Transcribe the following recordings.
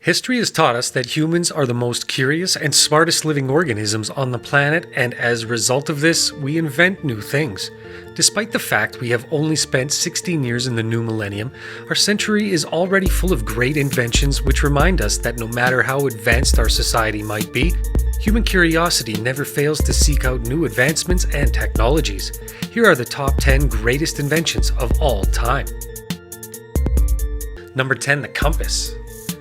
History has taught us that humans are the most curious and smartest living organisms on the planet, and as a result of this, we invent new things. Despite the fact we have only spent 16 years in the new millennium, our century is already full of great inventions which remind us that no matter how advanced our society might be, human curiosity never fails to seek out new advancements and technologies. Here are the top 10 greatest inventions of all time. Number 10. The compass.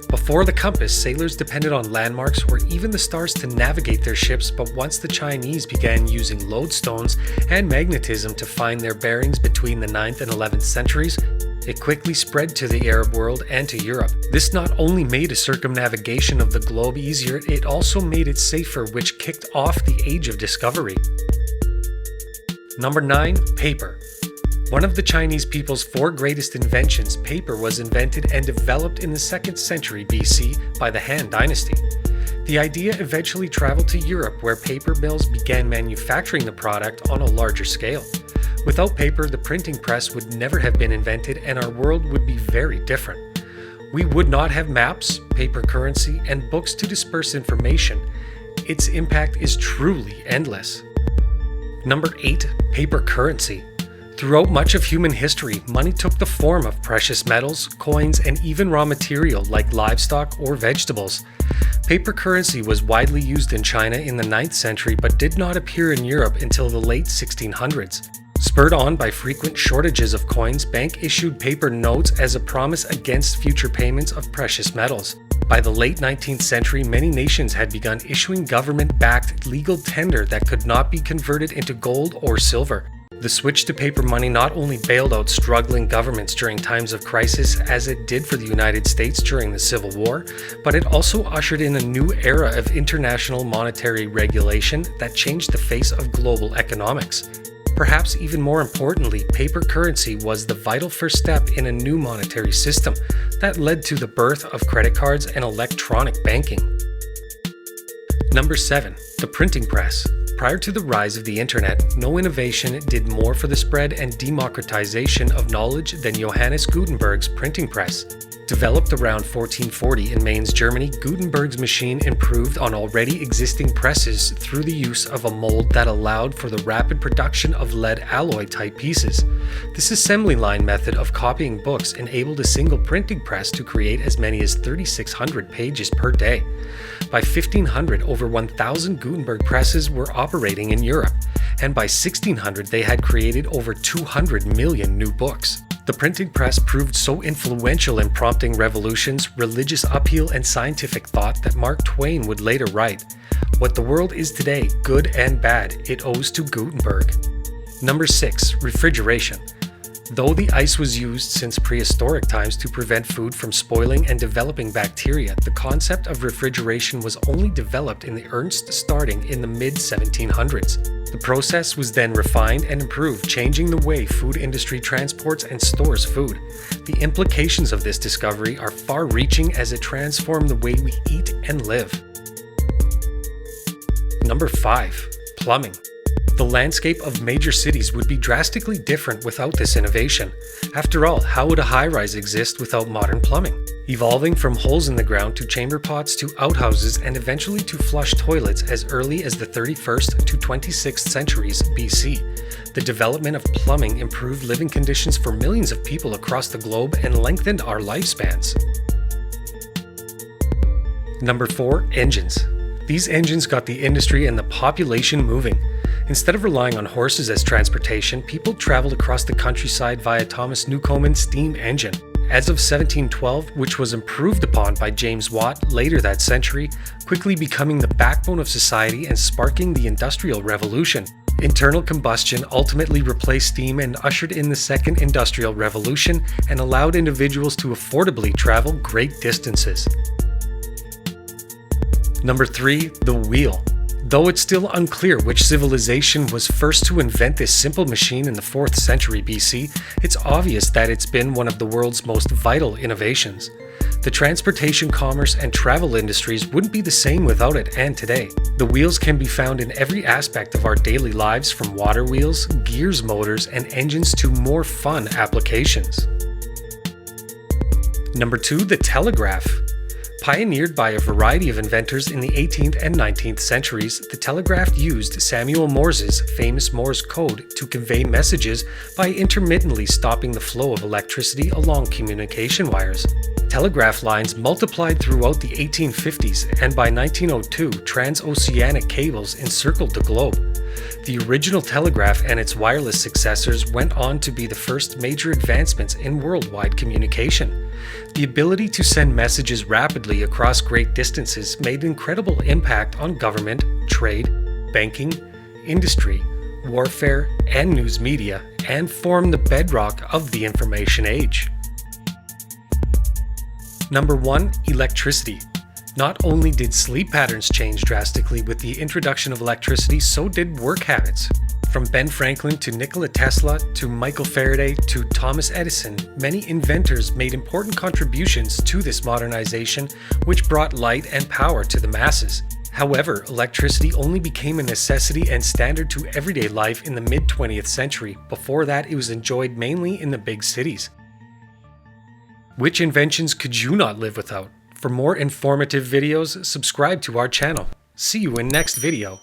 Before the compass, sailors depended on landmarks or even the stars to navigate their ships, but once the Chinese began using lodestones and magnetism to find their bearings between the 9th and 11th centuries, it quickly spread to the Arab world and to Europe. This not only made a circumnavigation of the globe easier, it also made it safer, which kicked off the Age of Discovery. Number 9. Paper. One of the Chinese people's 4 greatest inventions, paper was invented and developed in the 2nd century BC by the Han Dynasty. The idea eventually traveled to Europe, where paper mills began manufacturing the product on a larger scale. Without paper, the printing press would never have been invented and our world would be very different. We would not have maps, paper currency, and books to disperse information. Its impact is truly endless. Number 8. Paper currency. Throughout much of human history, money took the form of precious metals, coins, and even raw material like livestock or vegetables. Paper currency was widely used in China in the 9th century but did not appear in Europe until the late 1600s. Spurred on by frequent shortages of coins, banks issued paper notes as a promise against future payments of precious metals. By the late 19th century, many nations had begun issuing government-backed legal tender that could not be converted into gold or silver. The switch to paper money not only bailed out struggling governments during times of crisis, as it did for the United States during the Civil War, but it also ushered in a new era of international monetary regulation that changed the face of global economics. Perhaps even more importantly, paper currency was the vital first step in a new monetary system that led to the birth of credit cards and electronic banking. Number 7. The printing press. Prior to the rise of the internet, no innovation did more for the spread and democratization of knowledge than Johannes Gutenberg's printing press. Developed around 1440 in Mainz, Germany, Gutenberg's machine improved on already existing presses through the use of a mold that allowed for the rapid production of lead alloy type pieces. This assembly line method of copying books enabled a single printing press to create as many as 3,600 pages per day. By 1500, over 1,000 Gutenberg presses were operating in Europe, and by 1600 they had created over 200 million new books. The printing press proved so influential in prompting revolutions, religious upheaval, and scientific thought that Mark Twain would later write, "What the world is today, good and bad, it owes to Gutenberg." Number 6. Refrigeration. Though the ice was used since prehistoric times to prevent food from spoiling and developing bacteria, the concept of refrigeration was only developed in the earnest starting in the mid-1700s. The process was then refined and improved, changing the way food industry transports and stores food. The implications of this discovery are far-reaching as it transformed the way we eat and live. Number 5. Plumbing. The landscape of major cities would be drastically different without this innovation. After all, how would a high-rise exist without modern plumbing? Evolving from holes in the ground to chamber pots to outhouses and eventually to flush toilets as early as the 31st to 26th centuries BC. The development of plumbing improved living conditions for millions of people across the globe and lengthened our lifespans. Number 4. Engines. These engines got the industry and the population moving. Instead of relying on horses as transportation, people traveled across the countryside via Thomas Newcomen's steam engine. As of 1712, which was improved upon by James Watt later that century, quickly becoming the backbone of society and sparking the Industrial Revolution. Internal combustion ultimately replaced steam and ushered in the Second Industrial Revolution and allowed individuals to affordably travel great distances. Number 3. The wheel. Though it's still unclear which civilization was first to invent this simple machine in the 4th century BC, it's obvious that it's been one of the world's most vital innovations. The transportation, commerce, and travel industries wouldn't be the same without it, and today, the wheels can be found in every aspect of our daily lives, from water wheels, gears, motors, and engines to more fun applications. Number 2. The telegraph. Pioneered by a variety of inventors in the 18th and 19th centuries, the telegraph used Samuel Morse's famous Morse code to convey messages by intermittently stopping the flow of electricity along communication wires. Telegraph lines multiplied throughout the 1850s, and by 1902, transoceanic cables encircled the globe. The original telegraph and its wireless successors went on to be the first major advancements in worldwide communication. The ability to send messages rapidly across great distances made an incredible impact on government, trade, banking, industry, warfare, and news media, and formed the bedrock of the information age. Number 1. Electricity. Not only did sleep patterns change drastically with the introduction of electricity, so did work habits. From Ben Franklin to Nikola Tesla to Michael Faraday to Thomas Edison, many inventors made important contributions to this modernization, which brought light and power to the masses. However, electricity only became a necessity and standard to everyday life in the mid-20th century. Before that, it was enjoyed mainly in the big cities. Which inventions could you not live without? For more informative videos, subscribe to our channel. See you in next video.